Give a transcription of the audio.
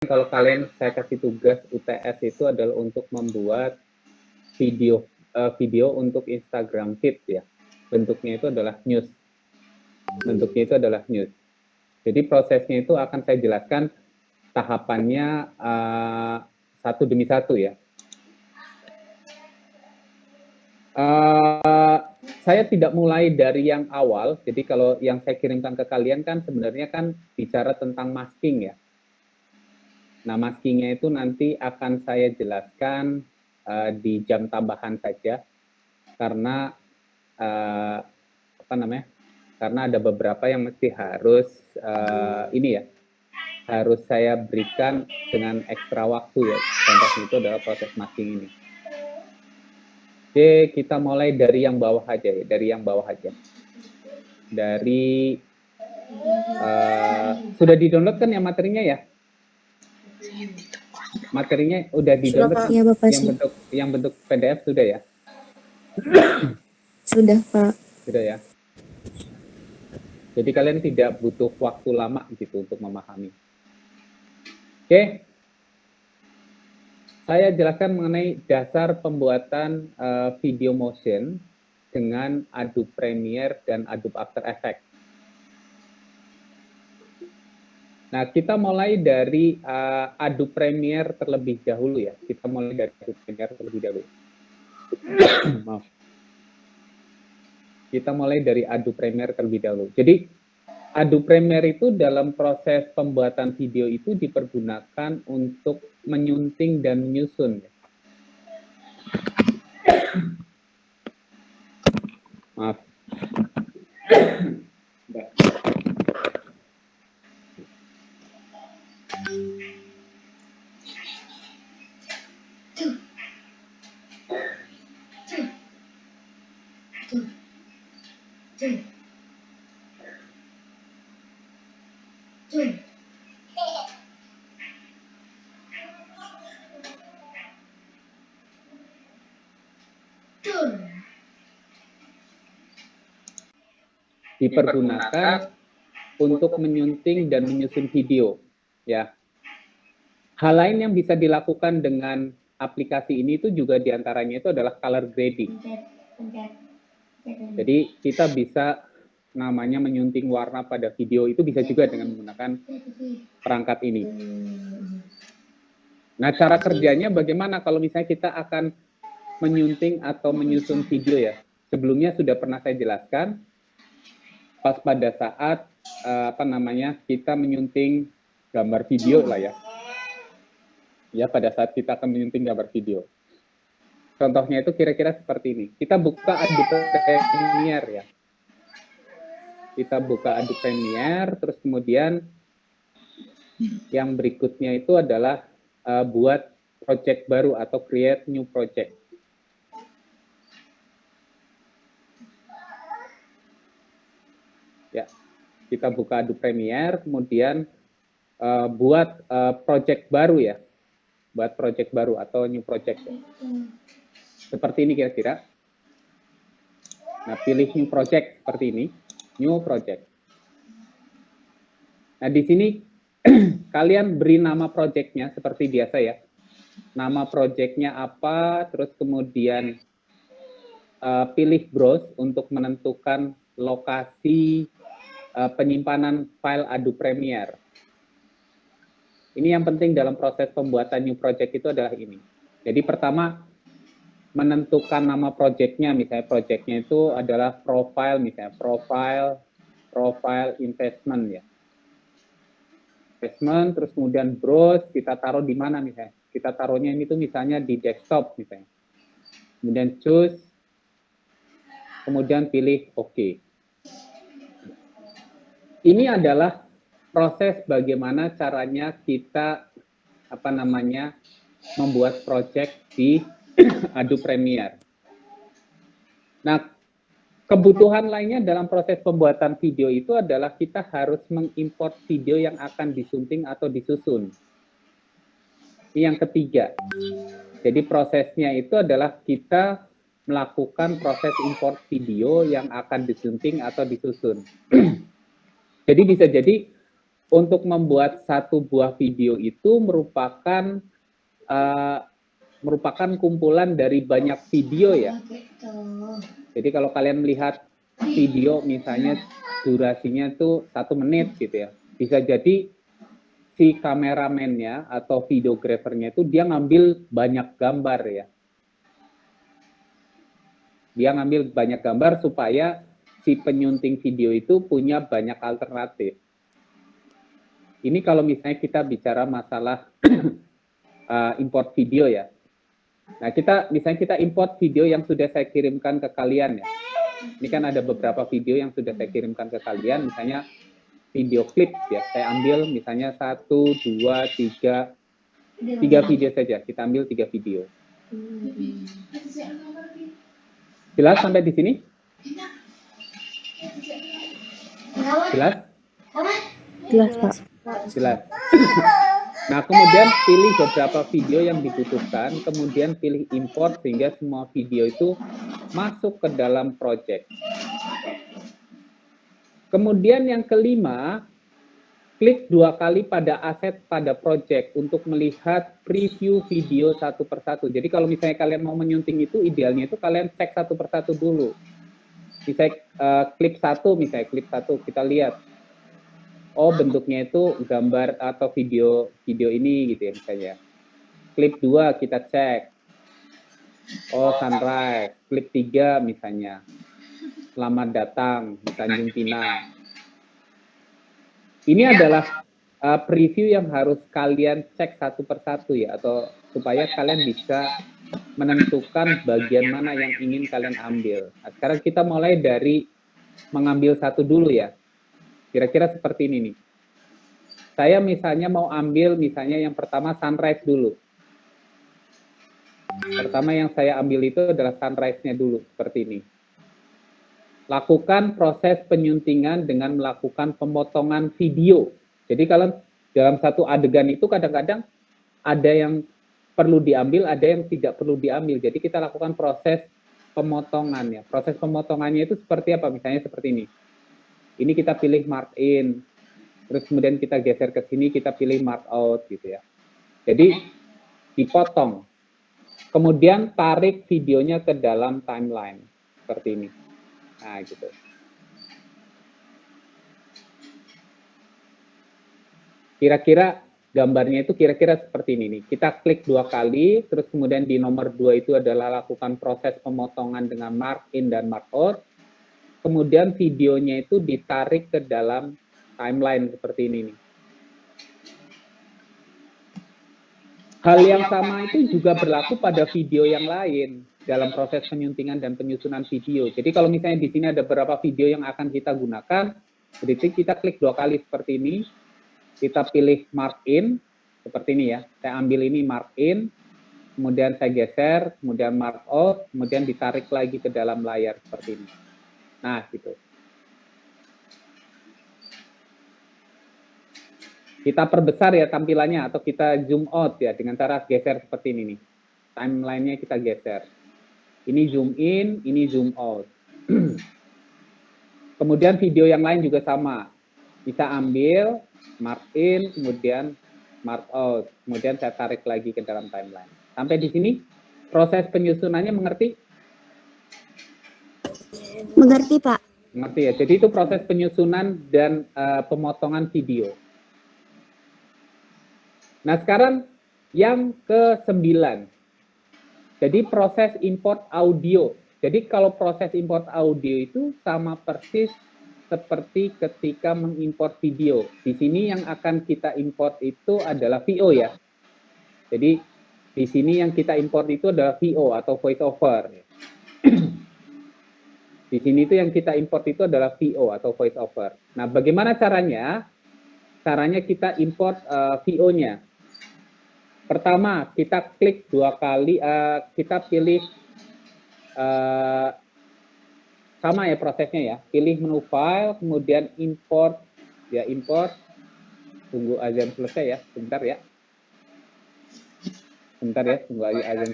kalau kalian saya kasih tugas UTS itu adalah untuk membuat video untuk Instagram feed ya. Bentuknya itu adalah news. Jadi prosesnya itu akan saya jelaskan tahapannya satu demi satu ya. Saya tidak mulai dari yang awal, jadi kalau yang saya kirimkan ke kalian kan sebenarnya kan bicara tentang masking ya. Nah, maskingnya itu nanti akan saya jelaskan di jam tambahan saja, karena karena ada beberapa yang mesti harus harus saya berikan dengan ekstra waktu ya. Contohnya itu adalah proses masking ini. Oke, kita mulai dari yang bawah aja ya, sudah di-download kan ya materinya ya? Materinya udah di-download ya, Bapak, yang bentuk PDF sudah ya? Sudah, Pak. Sudah ya. Jadi kalian tidak butuh waktu lama gitu untuk memahami. Oke. Saya jelaskan mengenai dasar pembuatan video motion dengan Adobe Premiere dan Adobe After Effects. Nah, kita mulai dari Adobe Premiere terlebih dahulu ya. Maaf. Kita mulai dari Adobe Premiere terlebih dahulu. Jadi, Adobe Premiere itu dalam proses pembuatan video itu dipergunakan untuk menyunting dan menyusun. Maaf. Dipergunakan untuk menyunting dan menyusun video ya. Hal lain yang bisa dilakukan dengan aplikasi ini itu juga diantaranya itu adalah color grading. Jadi kita bisa namanya menyunting warna pada video itu bisa juga dengan menggunakan perangkat ini. Nah, cara kerjanya bagaimana kalau misalnya kita akan menyunting atau menyusun video ya? Sebelumnya sudah pernah saya jelaskan pas pada saat kita menyunting gambar video lah ya. Ya, pada saat kita akan menyunting gambar video. Contohnya itu kira-kira seperti ini. Kita buka Adobe Premiere ya. Kita buka Adobe Premiere, terus kemudian yang berikutnya itu adalah buat project baru atau create new project. Ya, kita buka Adobe Premiere, kemudian buat project baru ya, buat project baru atau new project. Ya. Seperti ini kira-kira. Nah, pilih new project seperti ini, new project. Nah, di sini kalian beri nama projectnya seperti biasa ya. Nama projectnya apa, terus kemudian pilih browse untuk menentukan lokasi penyimpanan file Adobe Premiere. Ini yang penting dalam proses pembuatan new project itu adalah ini. Jadi pertama, menentukan nama projectnya, misalnya projectnya itu adalah profile, misalnya profile investment ya. Investment, terus kemudian browse, kita taruh di mana misalnya. Kita taruhnya ini tuh misalnya di desktop misalnya. Kemudian choose, kemudian pilih OK. Ini adalah proses bagaimana caranya kita membuat project di Adobe Premiere. Nah, kebutuhan lainnya dalam proses pembuatan video itu adalah kita harus mengimport video yang akan disunting atau disusun. Ini yang ketiga. Jadi prosesnya itu adalah kita melakukan proses import video yang akan disunting atau disusun. Jadi bisa jadi untuk membuat satu buah video itu merupakan kumpulan dari banyak video ya. Jadi kalau kalian melihat video misalnya durasinya itu 1 menit gitu ya, bisa jadi si kameramennya atau videografernya itu dia ngambil banyak gambar ya. Dia ngambil banyak gambar supaya si penyunting video itu punya banyak alternatif. Ini kalau misalnya kita bicara masalah import video ya. Nah, misalnya kita import video yang sudah saya kirimkan ke kalian ya. Ini kan ada beberapa video yang sudah saya kirimkan ke kalian, misalnya video klip ya. Saya ambil misalnya 1, 2, 3 video saja. Kita ambil 3 video. Jelas sampai di sini? Jelas? Jelas, Pak. Jelas. Nah, kemudian pilih beberapa video yang dibutuhkan, kemudian pilih import sehingga semua video itu masuk ke dalam project. Kemudian yang kelima, klik 2 kali pada aset pada project untuk melihat preview video satu persatu. Jadi kalau misalnya kalian mau menyunting itu, idealnya itu kalian cek satu persatu dulu. Misalnya klip 1, kita lihat. Oh, bentuknya itu gambar atau video ini gitu ya misalnya. Klip 2 kita cek. Oh, sunrise. Klip 3 misalnya. Selamat datang di Tanjung Pinang. Ini adalah preview yang harus kalian cek satu persatu ya, atau supaya kalian bisa menentukan bagian mana yang ingin kalian ambil. Nah, sekarang kita mulai dari mengambil satu dulu ya. Kira-kira seperti ini nih. Saya misalnya mau ambil misalnya yang pertama sunrise dulu. Pertama yang saya ambil itu adalah sunrise-nya dulu, seperti ini. Lakukan proses penyuntingan dengan melakukan pemotongan video. Jadi kalau dalam satu adegan itu kadang-kadang ada yang perlu diambil, ada yang tidak perlu diambil. Jadi kita lakukan proses pemotongannya. Proses pemotongannya itu seperti apa? Misalnya seperti ini. Ini kita pilih mark in, terus kemudian kita geser ke sini, kita pilih mark out gitu ya. Jadi dipotong. Kemudian tarik videonya ke dalam timeline seperti ini. Nah, gitu. Kira-kira gambarnya itu kira-kira seperti ini nih. Kita klik 2 kali, terus kemudian di nomor 2 itu adalah lakukan proses pemotongan dengan mark in dan mark out. Kemudian videonya itu ditarik ke dalam timeline seperti ini nih. Hal yang sama itu juga berlaku pada video yang lain dalam proses penyuntingan dan penyusunan video. Jadi kalau misalnya di sini ada beberapa video yang akan kita gunakan, jadi kita klik 2 kali seperti ini, kita pilih mark in, seperti ini ya. Saya ambil ini mark in, kemudian saya geser, kemudian mark out, kemudian ditarik lagi ke dalam layar seperti ini. Nah, gitu. Kita perbesar ya tampilannya atau kita zoom out ya dengan cara geser seperti ini nih. Timeline-nya kita geser. Ini zoom in, ini zoom out. Kemudian video yang lain juga sama. Kita ambil, mark in, kemudian mark out. Kemudian saya tarik lagi ke dalam timeline. Sampai di sini proses penyusunannya mengerti? Mengerti, Pak. Mengerti ya. Jadi itu proses penyusunan dan pemotongan video. Nah, sekarang yang ke-9. Jadi proses import audio. Jadi kalau proses import audio itu sama persis seperti ketika mengimport video. Di sini yang akan kita import itu adalah VO ya. Jadi di sini yang kita import itu adalah VO atau voice over. Di sini itu yang kita import itu adalah VO atau voice over. Nah, bagaimana caranya? Caranya kita import VO-nya. Pertama, kita klik 2 kali, kita pilih sama ya prosesnya ya. Pilih menu file, kemudian import, ya import. Tunggu azan selesai ya, sebentar ya. Sebentar ya, tunggu azan